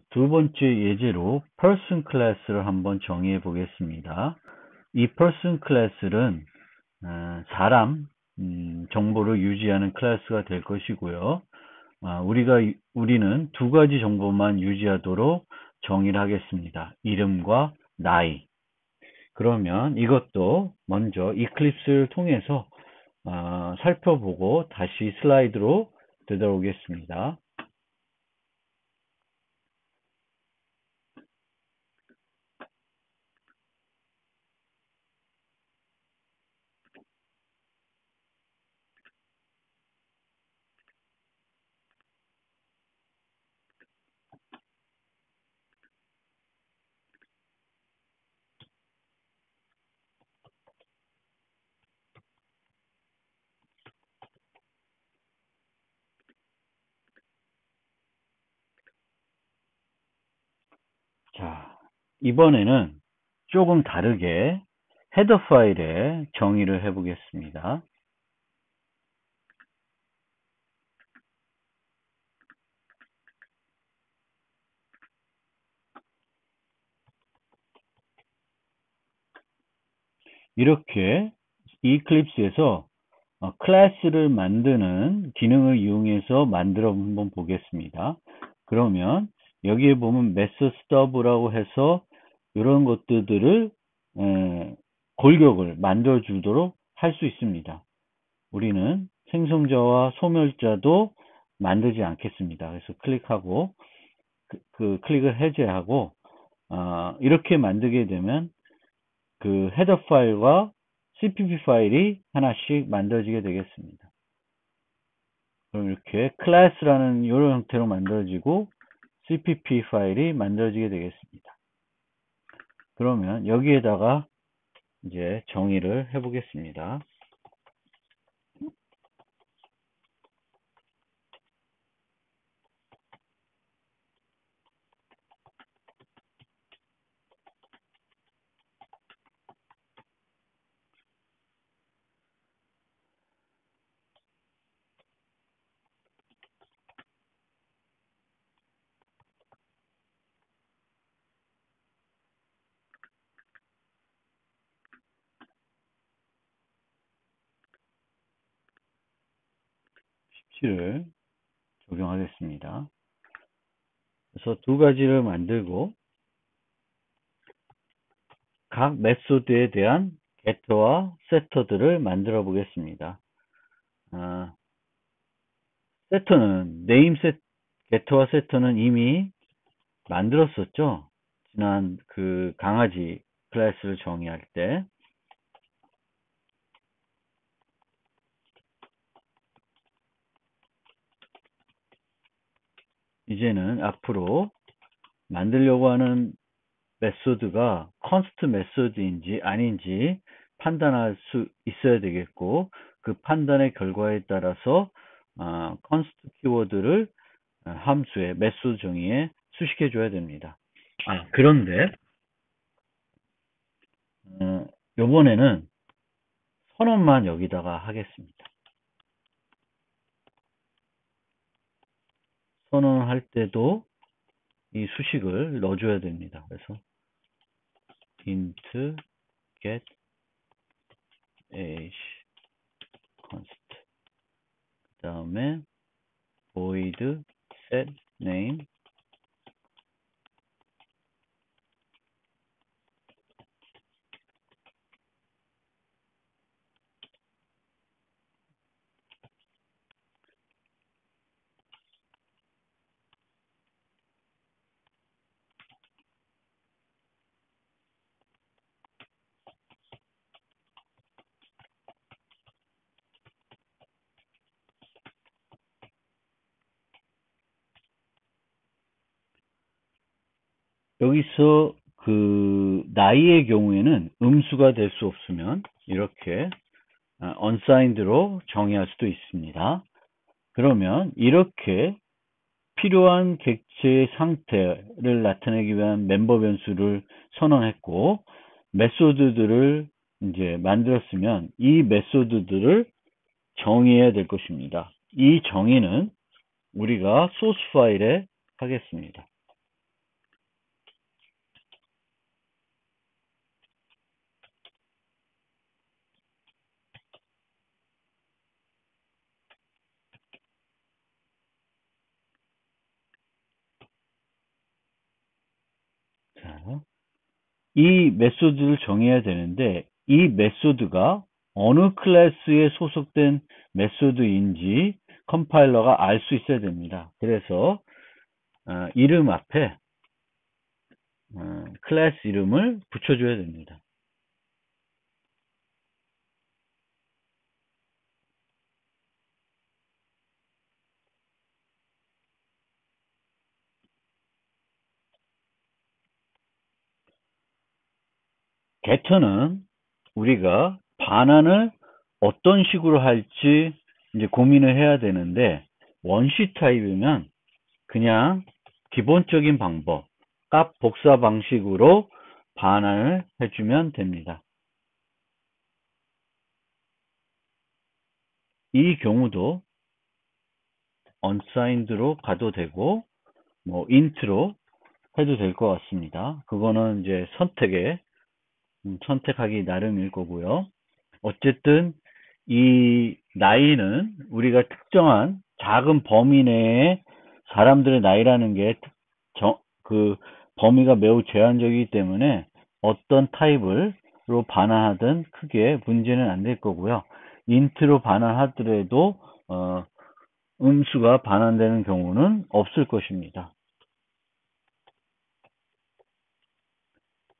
두 번째 예제로 person class를 한번 정의해 보겠습니다. 이 person class는 사람 정보를 유지하는 클래스가 될 것이고요. 우리는 두 가지 정보만 유지하도록 정의를 하겠습니다. 이름과 나이. 그러면 이것도 먼저 이클립스를 통해서 살펴보고 다시 슬라이드로 되돌아오겠습니다. 자, 이번에는 조금 다르게 헤더 파일에 정의를 해보겠습니다. 이렇게 이클립스에서 클래스를 만드는 기능을 이용해서 만들어 한번 보겠습니다. 그러면 여기에 보면 메소드 스터브라고 해서 이런 것들을 골격을 만들어 주도록 할 수 있습니다. 우리는 생성자와 소멸자도 만들지 않겠습니다. 그래서 클릭하고 그 클릭을 해제하고 이렇게 만들게 되면 그 헤더 파일과 CPP 파일이 하나씩 만들어지게 되겠습니다. 그럼 이렇게 클래스라는 이런 형태로 만들어지고 CPP 파일이 만들어지게 되겠습니다. 그러면 여기에다가 이제 정의를 해보겠습니다. 를 적용하겠습니다. 그래서 두 가지를 만들고 각 메소드에 대한 get와 setter들을 만들어 보겠습니다. setter는 get와 setter는 이미 만들었었죠. 지난 그 강아지 클래스를 정의할 때. 이제는 앞으로 만들려고 하는 메소드가 컨스트 메소드인지 아닌지 판단할 수 있어야 되겠고, 그 판단의 결과에 따라서 컨스트 키워드를 함수의 메소드 정의에 수식해 줘야 됩니다. 그런데 요번에는 선언만 여기다가 하겠습니다. 선언할 때도 이 수식을 넣어줘야 됩니다. 그래서 int get age const 그 다음에 void set name 여기서 그 나이의 경우에는 음수가 될 수 없으면 이렇게 unsigned로 정의할 수도 있습니다. 그러면 이렇게 필요한 객체의 상태를 나타내기 위한 멤버 변수를 선언했고 메소드들을 이제 만들었으면 이 메소드들을 정의해야 될 것입니다. 이 정의는 우리가 소스 파일에 하겠습니다. 이 메소드를 정해야 되는데 이 메소드가 어느 클래스에 소속된 메소드인지 컴파일러가 알 수 있어야 됩니다. 그래서 이름 앞에 클래스 이름을 붙여줘야 됩니다. get는 우리가 반환을 어떤 식으로 할지 이제 고민을 해야 되는데 원시 타입이면 그냥 기본적인 방법, 값 복사 방식으로 반환을 해주면 됩니다. 이 경우도 unsigned로 가도 되고 뭐 int로 해도 될 것 같습니다. 그거는 이제 선택하기 나름일 거고요. 어쨌든 이 나이는 우리가 특정한 작은 범위 내에 사람들의 나이라는 게 그 범위가 매우 제한적이기 때문에 어떤 타입으로 반환하든 크게 문제는 안 될 거고요. 인트로 반환하더라도 음수가 반환되는 경우는 없을 것입니다.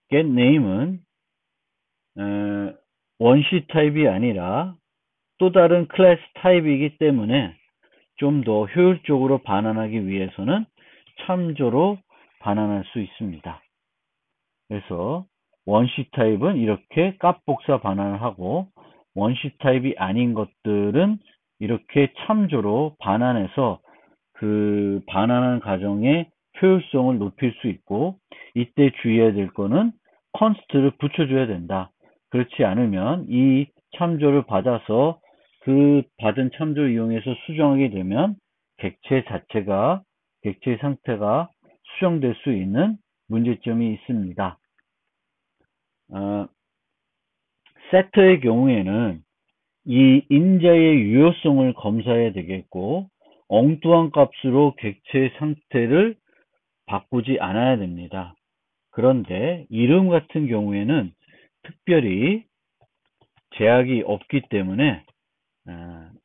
getName은 원시 타입이 아니라 또 다른 클래스 타입이기 때문에 좀 더 효율적으로 반환하기 위해서는 참조로 반환할 수 있습니다. 그래서 원시 타입은 이렇게 값복사 반환을 하고 원시 타입이 아닌 것들은 이렇게 참조로 반환해서 그 반환하는 과정의 효율성을 높일 수 있고 이때 주의해야 될 거는 const를 붙여줘야 된다. 그렇지 않으면 이 참조를 받아서 그 받은 참조를 이용해서 수정하게 되면 객체 상태가 수정될 수 있는 문제점이 있습니다. 세터의 경우에는 이 인자의 유효성을 검사해야 되겠고 엉뚱한 값으로 객체의 상태를 바꾸지 않아야 됩니다. 그런데 이름 같은 경우에는 특별히 제약이 없기 때문에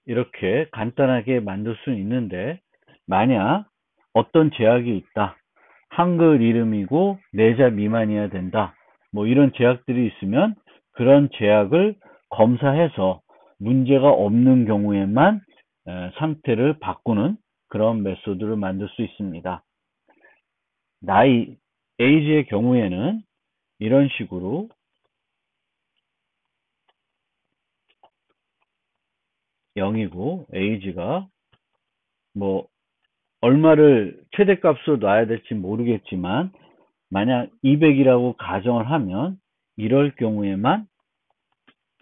이렇게 간단하게 만들 수는 있는데 만약 어떤 제약이 있다. 한글 이름이고 4자 미만이어야 된다. 뭐 이런 제약들이 있으면 그런 제약을 검사해서 문제가 없는 경우에만 상태를 바꾸는 그런 메소드를 만들 수 있습니다. age의 경우에는 이런 식으로 (0이고) age가 뭐 얼마를 최대값으로 놔야 될지 모르겠지만 만약 200이라고 가정을 하면 이럴 경우에만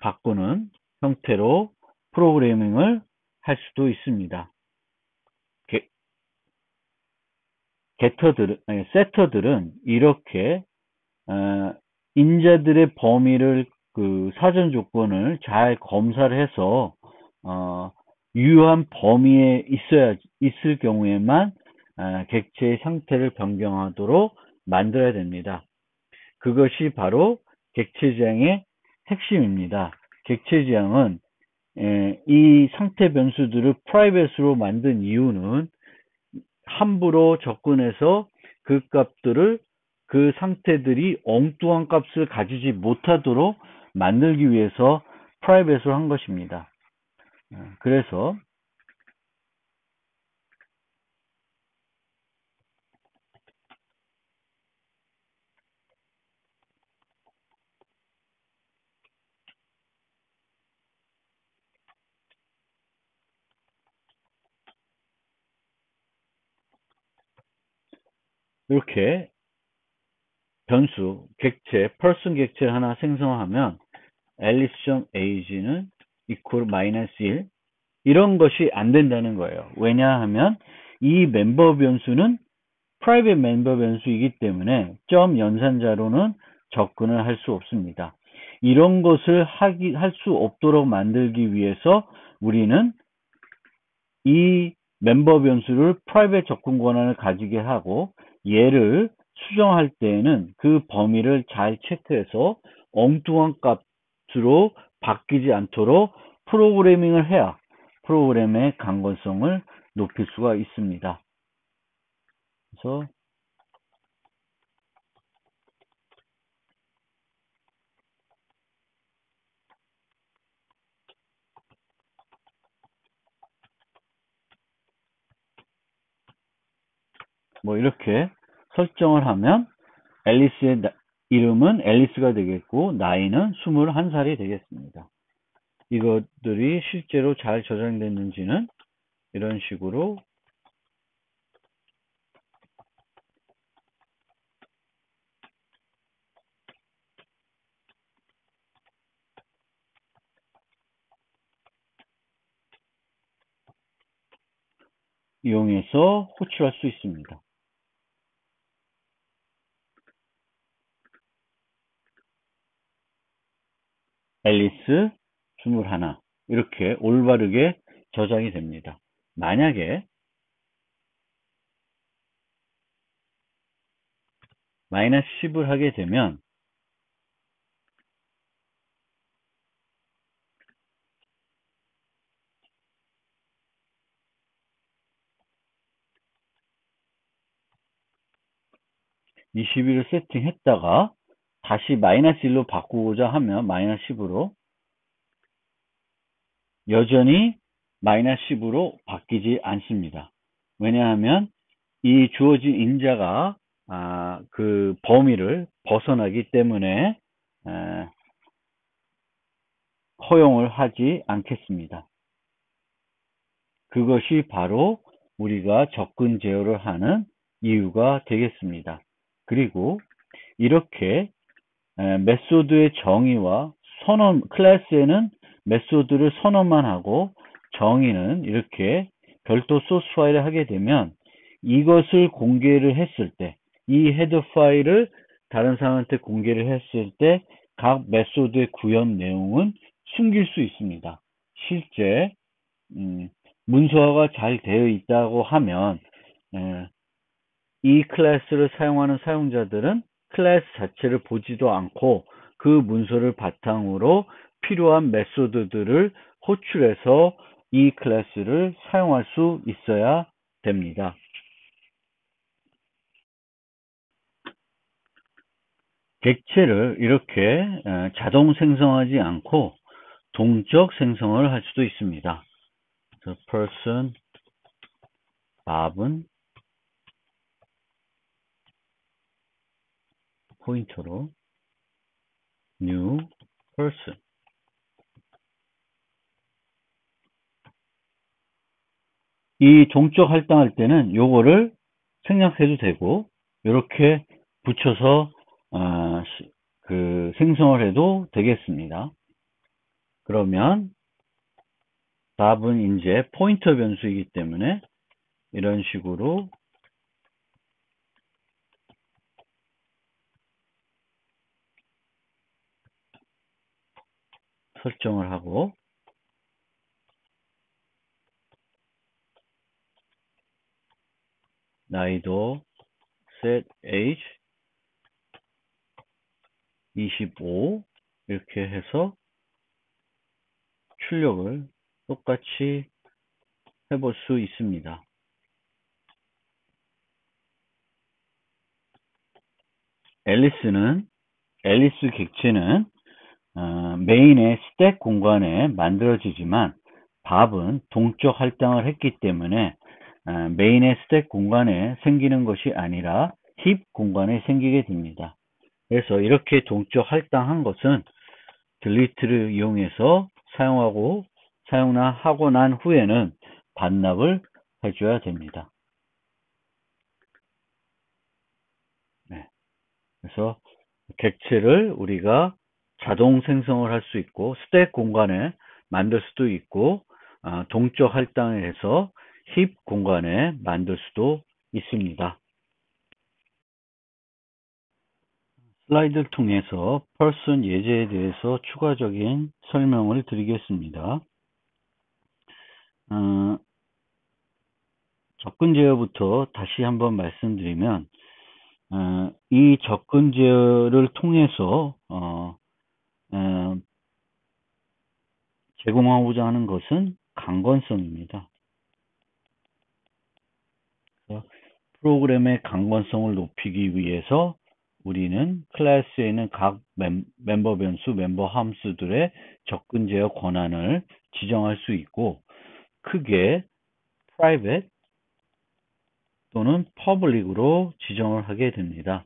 바꾸는 형태로 프로그래밍을 할 수도 있습니다. 세터들은 이렇게 인자들의 범위를 그 사전 조건을 잘 검사를 해서 유효한 범위에 있을 경우에만 객체의 상태를 변경하도록 만들어야 됩니다. 그것이 바로 객체 지향의 핵심입니다. 객체 지향은 이 상태 변수들을 프라이빗으로 만든 이유는 함부로 접근해서 그 값들을 그 상태들이 엉뚱한 값을 가지지 못하도록 만들기 위해서 프라이빗으로 한 것입니다. 그래서 이렇게 변수, 객체, person 객체 하나 생성하면 alice.age는 equal -1 이런 것이 안 된다는 거예요. 왜냐하면 이 멤버 변수는 private 멤버 변수이기 때문에 점 연산자로는 접근을 할 수 없습니다. 이런 것을 할 수 없도록 만들기 위해서 우리는 이 멤버 변수를 private 접근 권한을 가지게 하고 얘를 수정할 때에는 그 범위를 잘 체크해서 엉뚱한 값으로 바뀌지 않도록 프로그래밍을 해야 프로그램의 강건성을 높일 수가 있습니다. 그래서 뭐 이렇게 설정을 하면 앨리스의 이름은 앨리스가 되겠고 나이는 21살이 되겠습니다. 이것들이 실제로 잘 저장됐는지는 이런 식으로 이용해서 호출할 수 있습니다. 앨리스 21 이렇게 올바르게 저장이 됩니다. 만약에 마이너스 10을 하게 되면 (21을) 세팅했다가 다시 마이너스 1로 바꾸고자 하면 마이너스 10으로 여전히 마이너스 10으로 바뀌지 않습니다. 왜냐하면 이 주어진 인자가 그 범위를 벗어나기 때문에 허용을 하지 않겠습니다. 그것이 바로 우리가 접근 제어를 하는 이유가 되겠습니다. 그리고 이렇게 메소드의 정의와 선언, 클래스에는 메소드를 선언만 하고 정의는 이렇게 별도 소스 파일을 하게 되면 이것을 공개를 했을 때, 이 헤더 파일을 다른 사람한테 공개를 했을 때 각 메소드의 구현 내용은 숨길 수 있습니다. 실제 문서화가 잘 되어 있다고 하면 이 클래스를 사용하는 사용자들은 클래스 자체를 보지도 않고 그 문서를 바탕으로 필요한 메소드들을 호출해서 이 클래스를 사용할 수 있어야 됩니다. 객체를 이렇게 자동 생성하지 않고 동적 생성을 할 수도 있습니다. person Bob은 포인터로 new person 이 동적 할당할 때는 요거를 생략해도 되고 이렇게 붙여서 그 생성을 해도 되겠습니다. 그러면 답은 이제 포인터 변수이기 때문에 이런 식으로 설정을 하고 나이도 set age 25 이렇게 해서 출력을 똑같이 해볼 수 있습니다. 앨리스 객체는 메인의 스택 공간에 만들어지지만 밥은 동적 할당을 했기 때문에 메인의 스택 공간에 생기는 것이 아니라 힙 공간에 생기게 됩니다. 그래서 이렇게 동적 할당한 것은 딜리트를 이용해서 사용하고 난 후에는 반납을 해줘야 됩니다. 네. 그래서 객체를 우리가 자동 생성을 할 수 있고 스택 공간에 만들 수도 있고 동적 할당을 해서 힙 공간에 만들 수도 있습니다. 슬라이드를 통해서 person 예제에 대해서 추가적인 설명을 드리겠습니다. 접근 제어부터 다시 한번 말씀드리면 이 접근 제어를 통해서 제공하고자 하는 것은 강건성입니다. 그래서 프로그램의 강건성을 높이기 위해서 우리는 클래스에 있는 각 멤버 변수, 멤버 함수들의 접근 제어 권한을 지정할 수 있고, 크게 private 또는 public으로 지정을 하게 됩니다.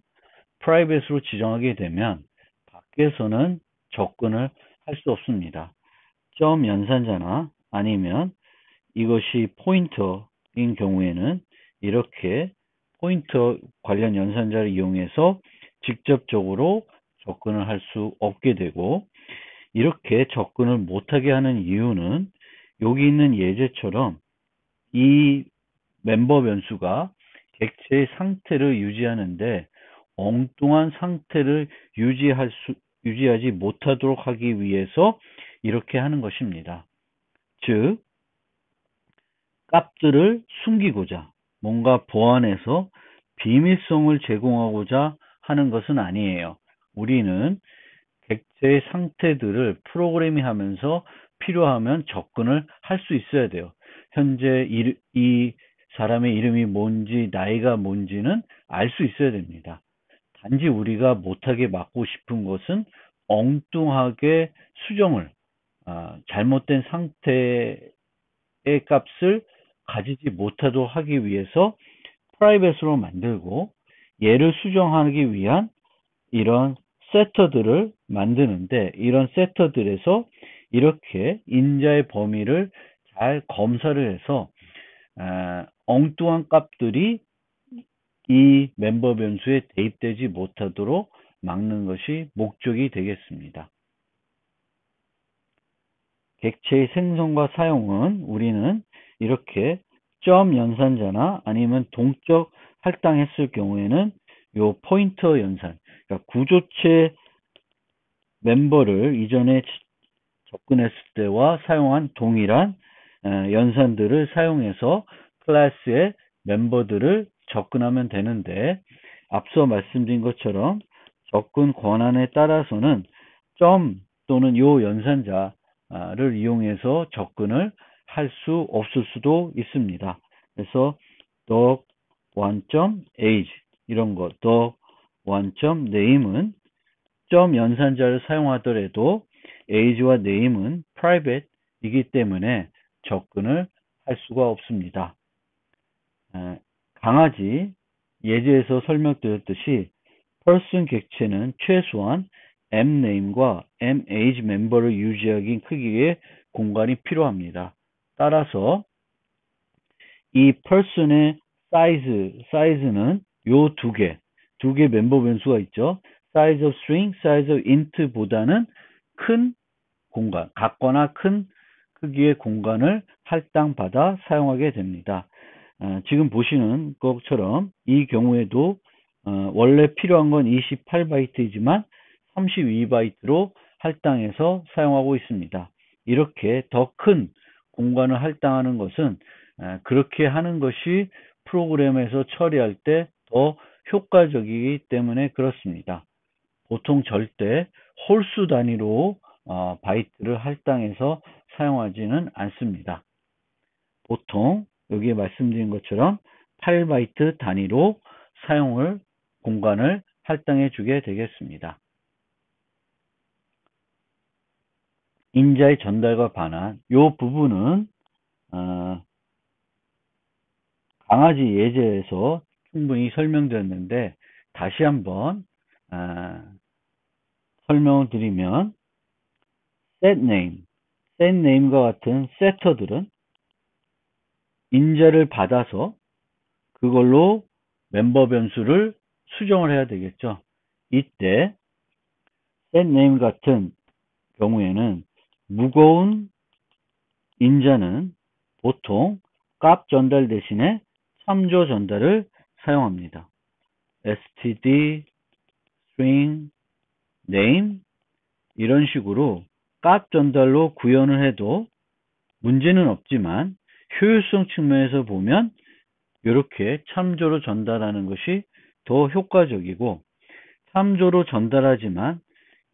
private으로 지정하게 되면 밖에서는 접근을 할 수 없습니다. 점 연산자나 아니면 이것이 포인터인 경우에는 이렇게 포인터 관련 연산자를 이용해서 직접적으로 접근을 할 수 없게 되고, 이렇게 접근을 못하게 하는 이유는 여기 있는 예제처럼 이 멤버 변수가 객체의 상태를 유지하는데 엉뚱한 상태를 유지하지 못하도록 하기 위해서 이렇게 하는 것입니다. 즉, 값들을 숨기고자, 뭔가 보안해서 비밀성을 제공하고자 하는 것은 아니에요. 우리는 객체의 상태들을 프로그래밍 하면서 필요하면 접근을 할 수 있어야 돼요. 현재 이 사람의 이름이 뭔지, 나이가 뭔지는 알 수 있어야 됩니다. 단지 우리가 못하게 막고 싶은 것은 엉뚱하게 수정을, 잘못된 상태의 값을 가지지 못하도록 하기 위해서 프라이빗으로 만들고, 얘를 수정하기 위한 이런 세터들을 만드는데, 이런 세터들에서 이렇게 인자의 범위를 잘 검사를 해서 엉뚱한 값들이 이 멤버 변수에 대입되지 못하도록 막는 것이 목적이 되겠습니다. 객체의 생성과 사용은 우리는 이렇게 점 연산자나 아니면 동적 할당했을 경우에는 요 포인터 연산, 그러니까 구조체 멤버를 이전에 접근했을 때와 사용한 동일한 연산들을 사용해서 클래스의 멤버들을 접근하면 되는데, 앞서 말씀드린 것처럼 접근 권한에 따라서는 점 또는 요 연산자를 이용해서 접근을 할 수 없을 수도 있습니다. 그래서 the one.age 이런 거, the one.name은 점 연산자를 사용하더라도 age와 name은 private이기 때문에 접근을 할 수가 없습니다. 강아지 예제에서 설명드렸듯이 person 객체는 최소한 mname과 mage 멤버를 유지하기 크기의 공간이 필요합니다. 따라서 이 person의 사이즈는 요 두 개 멤버 변수가 있죠. size of string, size of int보다는 큰 공간, 같거나 큰 크기의 공간을 할당받아 사용하게 됩니다. 지금 보시는 것처럼 이 경우에도 원래 필요한 건 28바이트이지만 32바이트로 할당해서 사용하고 있습니다. 이렇게 더 큰 공간을 할당하는 것은 그렇게 하는 것이 프로그램에서 처리할 때 더 효과적이기 때문에 그렇습니다. 보통 절대 홀수 단위로 바이트를 할당해서 사용하지는 않습니다. 보통 여기에 말씀드린 것처럼 8바이트 단위로 공간을 할당해 주게 되겠습니다. 인자의 전달과 반환, 이 부분은 강아지 예제에서 충분히 설명드렸는데 다시 한번 설명을 드리면 setName과 같은 세터들은 인자를 받아서 그걸로 멤버 변수를 수정을 해야 되겠죠. 이때 setName 같은 경우에는 무거운 인자는 보통 값 전달 대신에 참조 전달을 사용합니다. std, string, name 이런 식으로 값 전달로 구현을 해도 문제는 없지만 효율성 측면에서 보면 이렇게 참조로 전달하는 것이 더 효과적이고, 참조로 전달하지만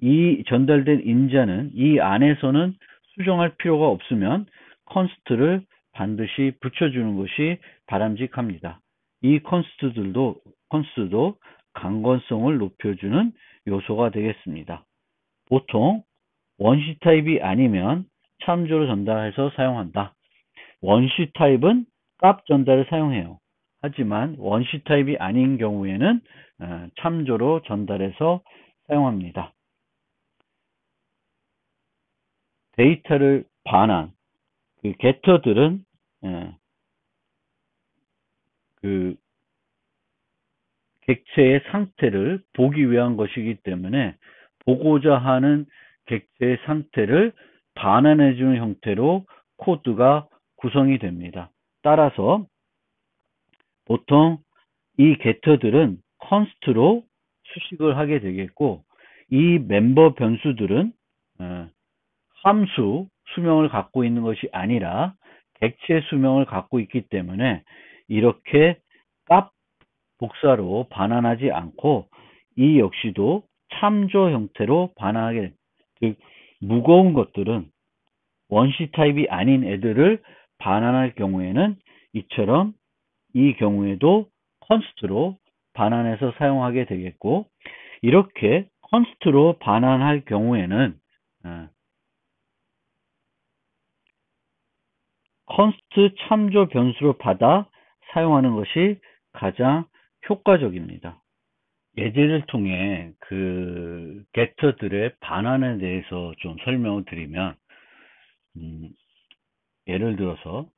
이 전달된 인자는 이 안에서는 수정할 필요가 없으면 컨스트를 반드시 붙여주는 것이 바람직합니다. 이 컨스트도 강건성을 높여주는 요소가 되겠습니다. 보통 원시 타입이 아니면 참조로 전달해서 사용한다. 원시 타입은 값 전달을 사용해요. 하지만 원시 타입이 아닌 경우에는 참조로 전달해서 사용합니다. 데이터를 반환, 그 게터들은 그 객체의 상태를 보기 위한 것이기 때문에 보고자 하는 객체의 상태를 반환해주는 형태로 코드가 구성이 됩니다. 따라서 보통 이 게터들은 컨스트로 수식을 하게 되겠고, 이 멤버 변수들은 함수 수명을 갖고 있는 것이 아니라 객체 수명을 갖고 있기 때문에 이렇게 값 복사로 반환하지 않고 이 역시도 참조 형태로 반환하게, 즉 무거운 것들은 원시 타입이 아닌 애들을 반환할 경우에는 이처럼 이 경우에도 컨스트로 반환해서 사용하게 되겠고, 이렇게 컨스트로 반환할 경우에는 컨스트 참조 변수로 받아 사용하는 것이 가장 효과적입니다. 예제를 통해 그 게터들의 반환에 대해서 좀 설명을 드리면, 예를 들어서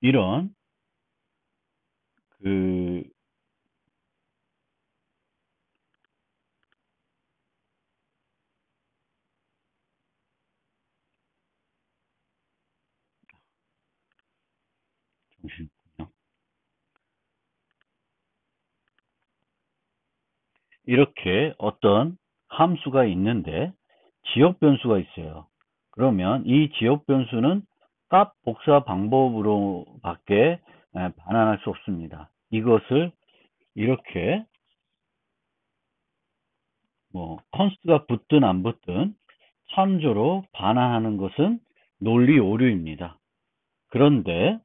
이런 그 잠시만요. 이렇게 어떤 함수가 있는데 지역 변수가 있어요. 그러면 이 지역 변수는 값 복사 방법으로밖에 반환할 수 없습니다. 이것을 이렇게 컨스트가 붙든 안 붙든 참조로 반환하는 것은 논리 오류입니다. 그런데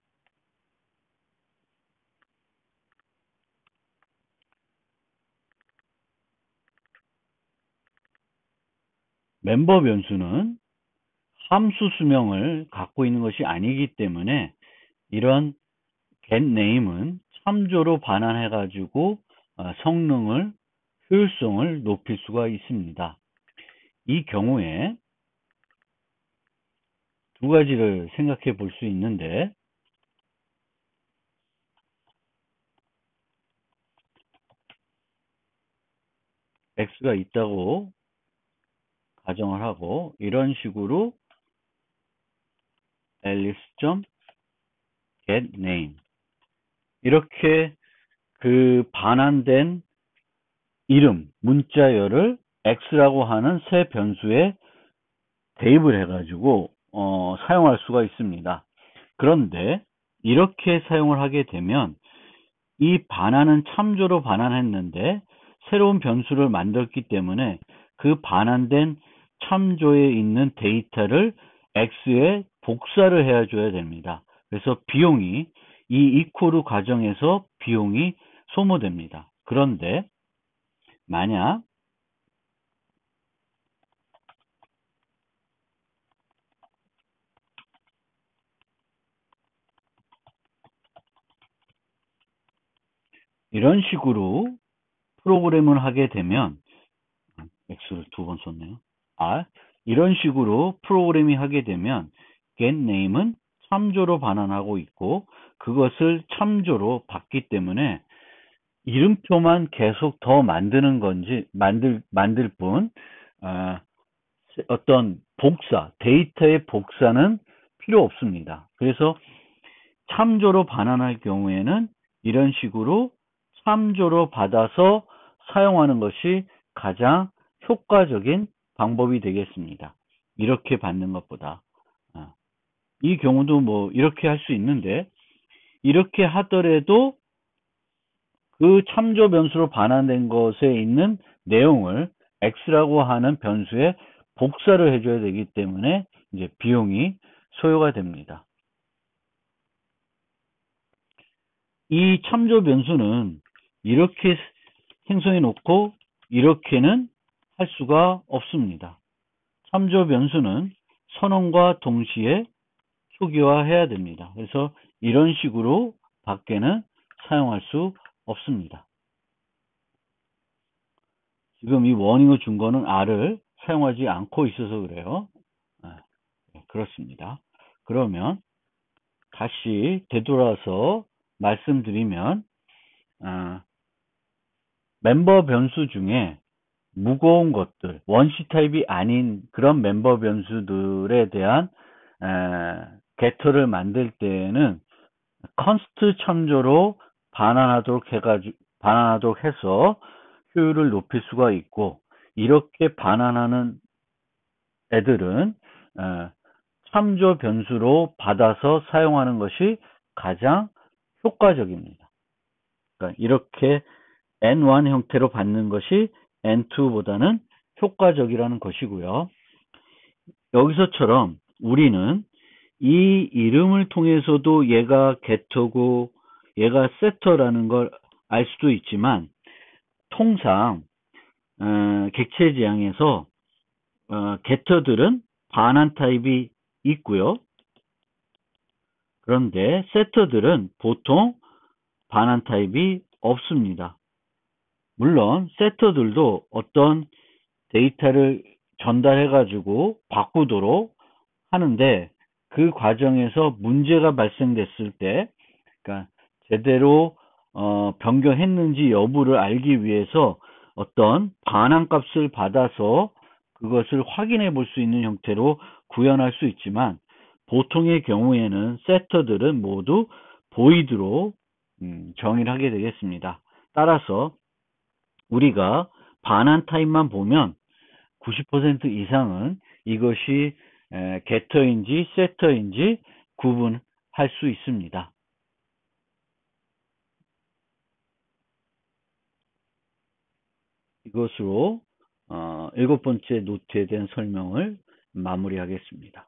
멤버 변수는 함수 수명을 갖고 있는 것이 아니기 때문에 이런 getName은 참조로 반환해 가지고 성능을, 효율성을 높일 수가 있습니다. 이 경우에 두 가지를 생각해 볼 수 있는데, x가 있다고 가정을 하고 이런 식으로 alice.getName 이렇게 그 반환된 이름, 문자열을 x라고 하는 새 변수에 대입을 해가지고 사용할 수가 있습니다. 그런데 이렇게 사용을 하게 되면 이 반환은 참조로 반환했는데 새로운 변수를 만들었기 때문에 그 반환된 참조에 있는 데이터를 x에 복사를 해줘야 됩니다. 그래서 비용이 이 equal 과정에서 비용이 소모됩니다. 그런데 만약 이런 식으로 프로그램을 하게 되면 x를 두 번 썼네요. 이런 식으로 프로그램이 하게 되면 getName은 참조로 반환하고 있고 그것을 참조로 받기 때문에 이름표만 계속 더 만드는 건지 만들 뿐 어떤 복사, 데이터의 복사는 필요 없습니다. 그래서 참조로 반환할 경우에는 이런 식으로 참조로 받아서 사용하는 것이 가장 효과적인 방법이 되겠습니다. 이렇게 받는 것보다. 이 경우도 뭐 이렇게 할 수 있는데, 이렇게 하더라도 그 참조 변수로 반환된 것에 있는 내용을 x라고 하는 변수에 복사를 해줘야 되기 때문에 이제 비용이 소요가 됩니다. 이 참조 변수는 이렇게 생성해 놓고 이렇게는 할 수가 없습니다. 참조 변수는 선언과 동시에 초기화해야 됩니다. 그래서 이런 식으로 밖에는 사용할 수 없습니다. 지금 이 워닝을 준 거는 R을 사용하지 않고 있어서 그래요. 그렇습니다. 그러면 다시 되돌아서 말씀드리면, 멤버 변수 중에 무거운 것들, 원시 타입이 아닌 그런 멤버 변수들에 대한 게터를 만들 때는 컨스트 참조로 반환하도록 해서 효율을 높일 수가 있고, 이렇게 반환하는 애들은 참조 변수로 받아서 사용하는 것이 가장 효과적입니다. 그러니까 이렇게 N1 형태로 받는 것이 N2보다는 효과적이라는 것이고요. 여기서처럼 우리는 이 이름을 통해서도 얘가 get터고 얘가 setter라는 걸 알 수도 있지만, 통상 객체 지향에서 getter들은 반환 타입이 있고요. 그런데 setter들은 보통 반환 타입이 없습니다. 물론 setter들도 어떤 데이터를 전달해 가지고 바꾸도록 하는데, 그 과정에서 문제가 발생됐을 때, 그러니까 제대로 변경했는지 여부를 알기 위해서 어떤 반환값을 받아서 그것을 확인해 볼 수 있는 형태로 구현할 수 있지만, 보통의 경우에는 세터들은 모두 보이드로 정의를 하게 되겠습니다. 따라서 우리가 반환 타입만 보면 90% 이상은 이것이 getter인지 setter인지 구분할 수 있습니다. 이것으로 7번째 노트에 대한 설명을 마무리하겠습니다.